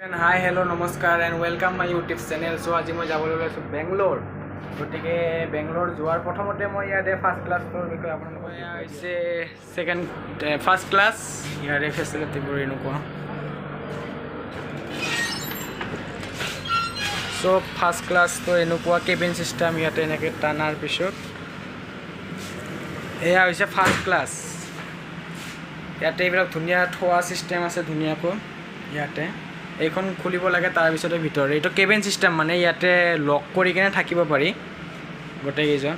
Hi, hello, namaskar and welcome my YouTube channel. So আজি মই যাবলৈ ওলাইছো বেংগলোৰ গতিকে বেংগলোৰ যোৱাৰ প্ৰথমতে মই ইয়াতে ফাৰ্ষ্ট ক্লাছৰ বিষয়ে আপোনালোকক হৈছে সেকেন্ড ফাৰ্ষ্ট ক্লাছ ইয়াৰে ফেচিলিটিবোৰ এনেকুৱা সো ফাৰ্ষ্ট ক্লাছ তো এনেকুৱা কেবিন সিস্টেম ইয়াতে এনেকৈ টানাৰ পিছত এয়া হৈছে ফাৰ্ষ্ট ক্লাছ ইয়াতে এইবিলাক ধুনীয়া থোৱা সিস্টেম আছে ধুনীয়াকৈ ইয়াতে এইখন খুলিব লাগে তাৰ পিছতে ভিতৰে এইটো কেবিন সিস্টেম মানে ইয়াতে লক কৰি কিনে থাকিব পাৰি গোটেই কেইজন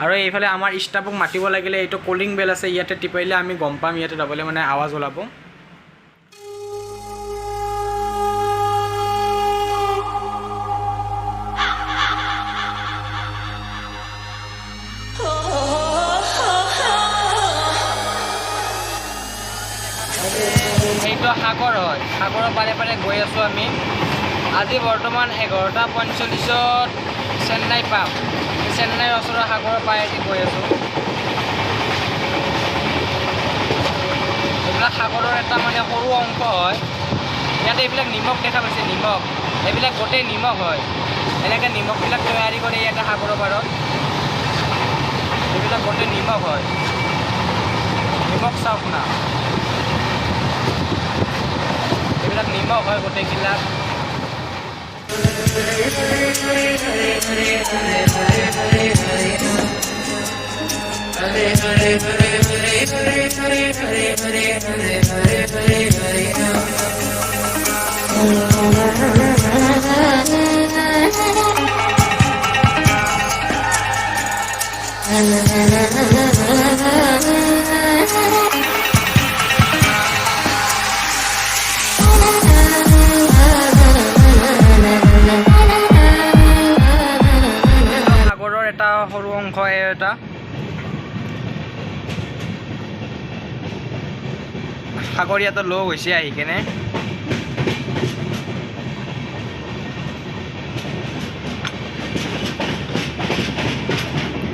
আৰু এইফালে আমাৰ ষ্টাফক মাতিব লাগিলে এইটো কলিং বেল আছে ইয়াতে টিপাইলে আমি গম পাম ইয়াতে ডাবলে মানে আৱাজ ওলাব এইটো সাগৰ হয় সাগৰৰ পাৰে পাৰে গৈ আছোঁ আমি আজি বৰ্তমান 11:45 চেন্নাই পাম চেন্নাইৰ ওচৰৰ সাগৰৰ পাৰেদি গৈ আছোঁ এইবিলাক সাগৰৰ এটা মানে সৰু অংশ হয় ইয়াতে এইবিলাক নিমখ দেখা পাইছে নিমখ এইবিলাক গোটেই নিমখ হয় এনেকৈ নিমখবিলাক তৈয়াৰী কৰে ইয়াতে সাগৰৰ পাৰত এইবিলাক গোটেই নিমখ হয় নিমখ চাওক না এইবিলাক নিমখ হয় গোটেইবিলাক এটা সৰু অংশ এটা সাগৰ ইয়াতে লগ হৈছে আহি কেনে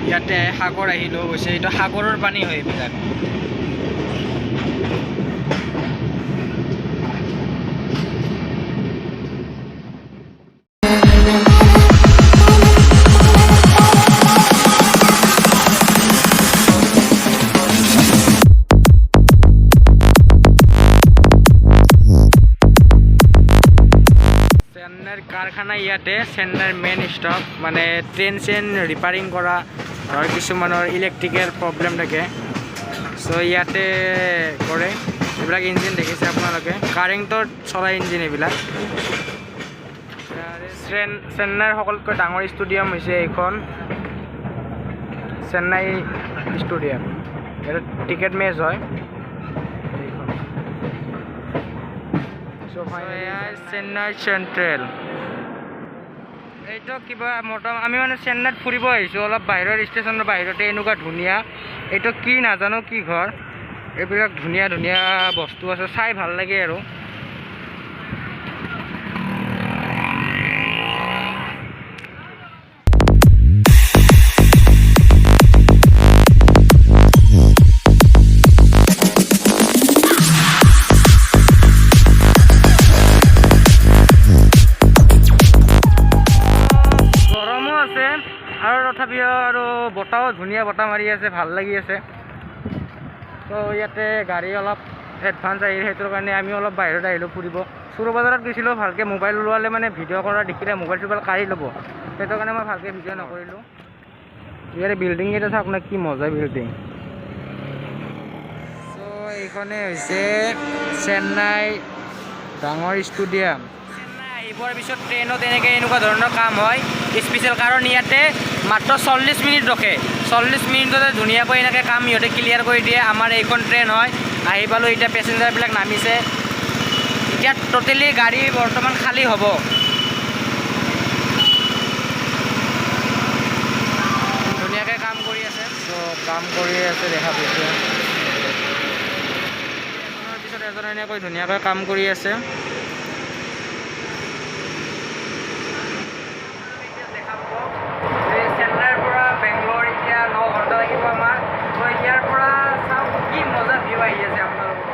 ইয়াতে সাগৰ আহি লগ হৈছে এইটো সাগৰৰ পানী হয় এইবিলাক কাৰখানা ইয়াতে চেন্নাইৰ মেইন ষ্টপ মানে ট্ৰেইন চেইন ৰিপেয়াৰিং কৰা ধৰ কিছুমানৰ ইলেক্ট্ৰিকেল প্ৰব্লেম থাকে চ' ইয়াতে কৰে এইবিলাক ইঞ্জিন দেখিছে আপোনালোকে কাৰেণ্টত চলা ইঞ্জিন এইবিলাক চেন্নাইৰ সকলোতকৈ ডাঙৰ ষ্টেডিয়াম হৈছে এইখন চেন্নাই ষ্টেডিয়াম ইয়াতে টিকেট মেচ হয় চেন্নাই চেন্ট্ৰেল এইটো কিবা আমি মানে চেন্নাইত ফুৰিব আহিছোঁ অলপ বাহিৰৰ ষ্টেচনৰ বাহিৰতে এনেকুৱা ধুনীয়া এইটো কি নাজানো কি ঘৰ এইবিলাক ধুনীয়া ধুনীয়া বস্তু আছে চাই ভাল লাগে আৰু আৰু তথাপিও আৰু বতাহো ধুনীয়া বতাহ মাৰি আছে ভাল লাগি আছে তো ইয়াতে গাড়ী অলপ এডভান্স আহিল সেইটোৰ কাৰণে আমি অলপ বাহিৰত আহিলোঁ ফুৰিব চুৰ বজাৰত গৈছিলোঁ ভালকৈ মোবাইল ওলোৱালে মানে ভিডিঅ' কৰা দেখিলে মোবাইল চোবাইল কাঢ়ি ল'ব সেইটো কাৰণে মই ভালকৈ ভিডিঅ' নকৰিলোঁ ইয়াতে বিল্ডিং এটা চাওক না কি মজা বিল্ডিং চ' এইখনে হৈছে চেন্নাই ডাঙৰ ষ্টেডিয়াম আহিবৰ পিছত ট্ৰেইনত এনেকৈ এনেকুৱা ধৰণৰ কাম হয় স্পেচিয়েল কাৰণ ইয়াতে মাত্ৰ 40 মিনিট ৰখে 40 মিনিটতে ধুনীয়াকৈ এনেকৈ কাম ইহঁতে ক্লিয়াৰ কৰি দিয়ে আমাৰ এইখন ট্ৰেইন হয় আহি পালোঁ এতিয়া পেচেঞ্জাৰবিলাক নামিছে এতিয়া টোটেলি গাড়ী বৰ্তমান খালী হ'ব ধুনীয়াকৈ কাম কৰি আছে চ' কাম কৰি আছে দেখা পাইছোঁ এজনৰ পিছত এজন এনেকৈ ধুনীয়াকৈ কাম কৰি আছে চেন্নাইৰ পৰা বেংগলোৰ এতিয়া 9 ঘণ্টা লাগিব আমাৰ তো ইয়াৰ পৰা চাওক কি মজা ভিউ আহি আছে আপোনালোকৰ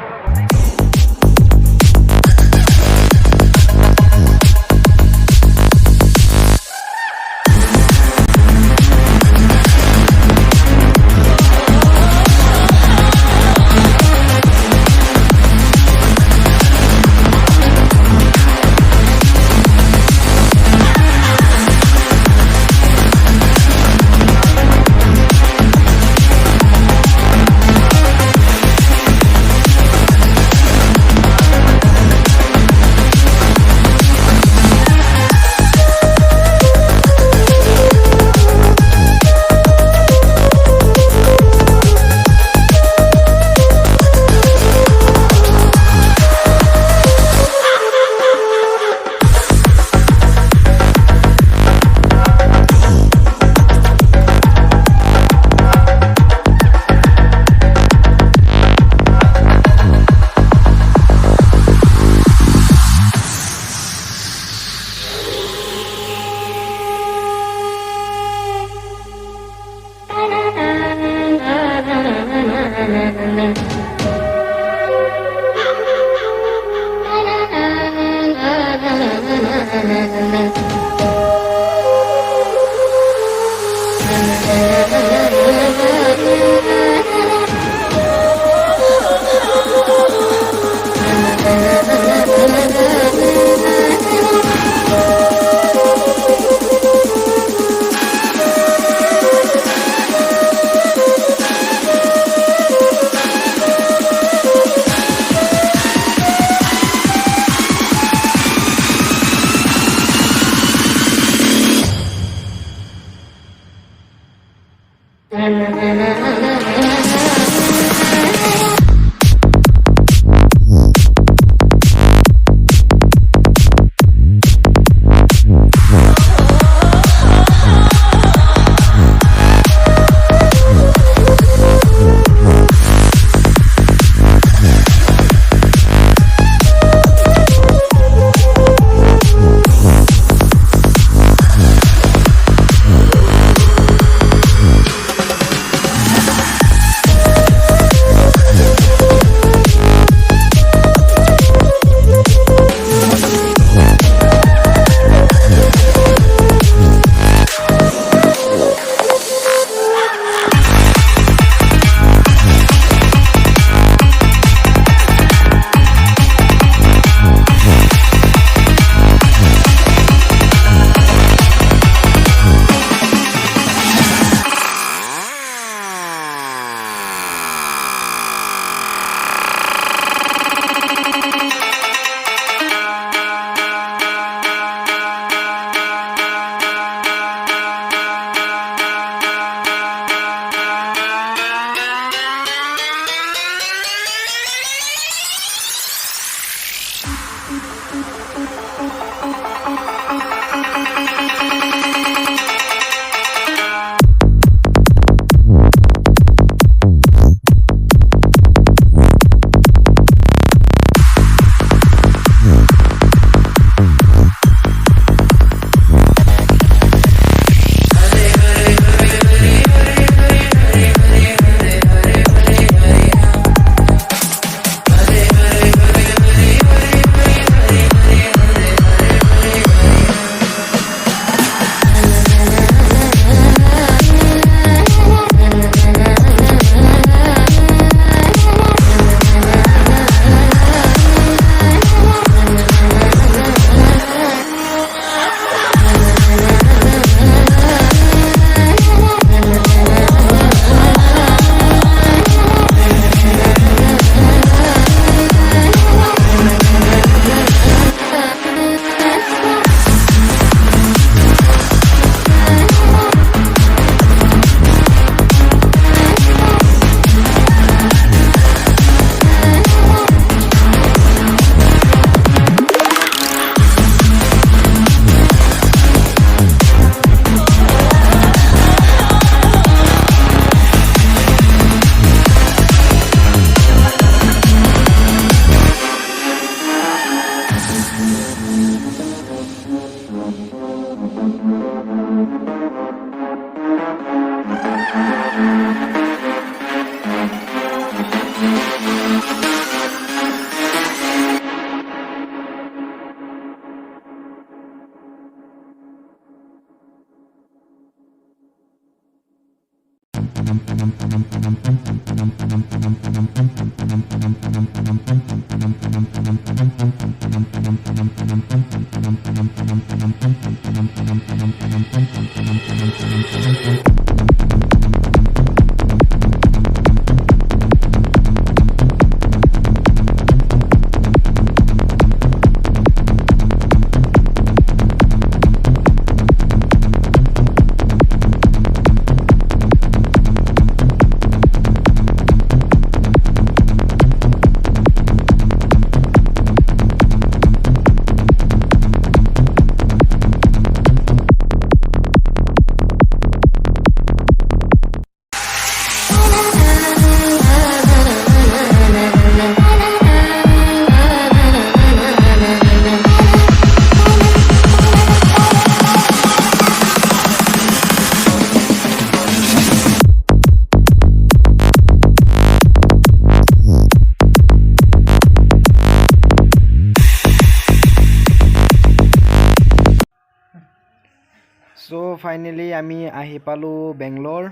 ফাইনেলি আমি আহি পালোঁ বেংগলোৰ।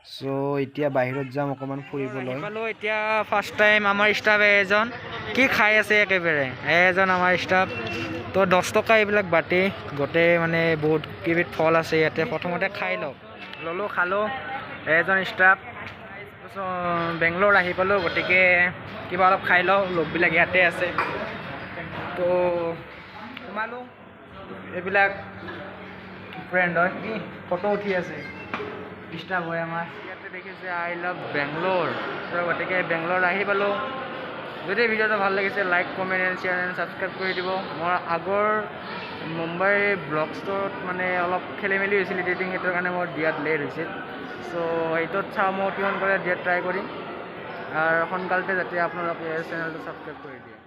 চ' এতিয়া বাহিৰত যাম অকণমান ফুৰিবলৈ। পালোঁ এতিয়া ফাৰ্ষ্ট টাইম আমাৰ ষ্টাফ এজন কি খাই আছে একেবাৰে এজন আমাৰ ষ্টাফ তো 10 টকা এইবিলাক বাটি গোটেই মানে বহুত কেইবিধ ফল আছে ইয়াতে প্ৰথমতে খাই ল'লোঁ খালোঁ এজন ষ্টাফ বেংগলোৰ আহি পালোঁ গতিকে কিবা অলপ খাই লওঁ লগবিলাক ইয়াতে আছে তো সোমালোঁ এইবিলাক ফ্ৰেণ্ড হয় ফটো উঠি আছে ডিষ্টাৰ্ব হয় আমাৰ ইয়াতে দেখিছে আই লাভ বেংগলোৰ তো গতিকে বেংগলোৰ আহি পালোঁ যদি ভিডিঅ'টো ভাল লাগিছে like comment and share and subscribe কৰি দিব মোৰ আগৰ মুম্বাইৰ ব্লগছটোত মানে অলপ খেলি মেলি হৈছিল এডিটিং সেইটোৰ কাৰণে মোৰ দিয়াত লেট হৈছিল চ' সেইটোত চাওঁ মই কিমান কৰে দিয়াত ট্ৰাই কৰিম আৰু সোনকালতে যাতে আপোনালোকে চেনেলটো ছাবস্ক্ৰাইব কৰি দিয়ে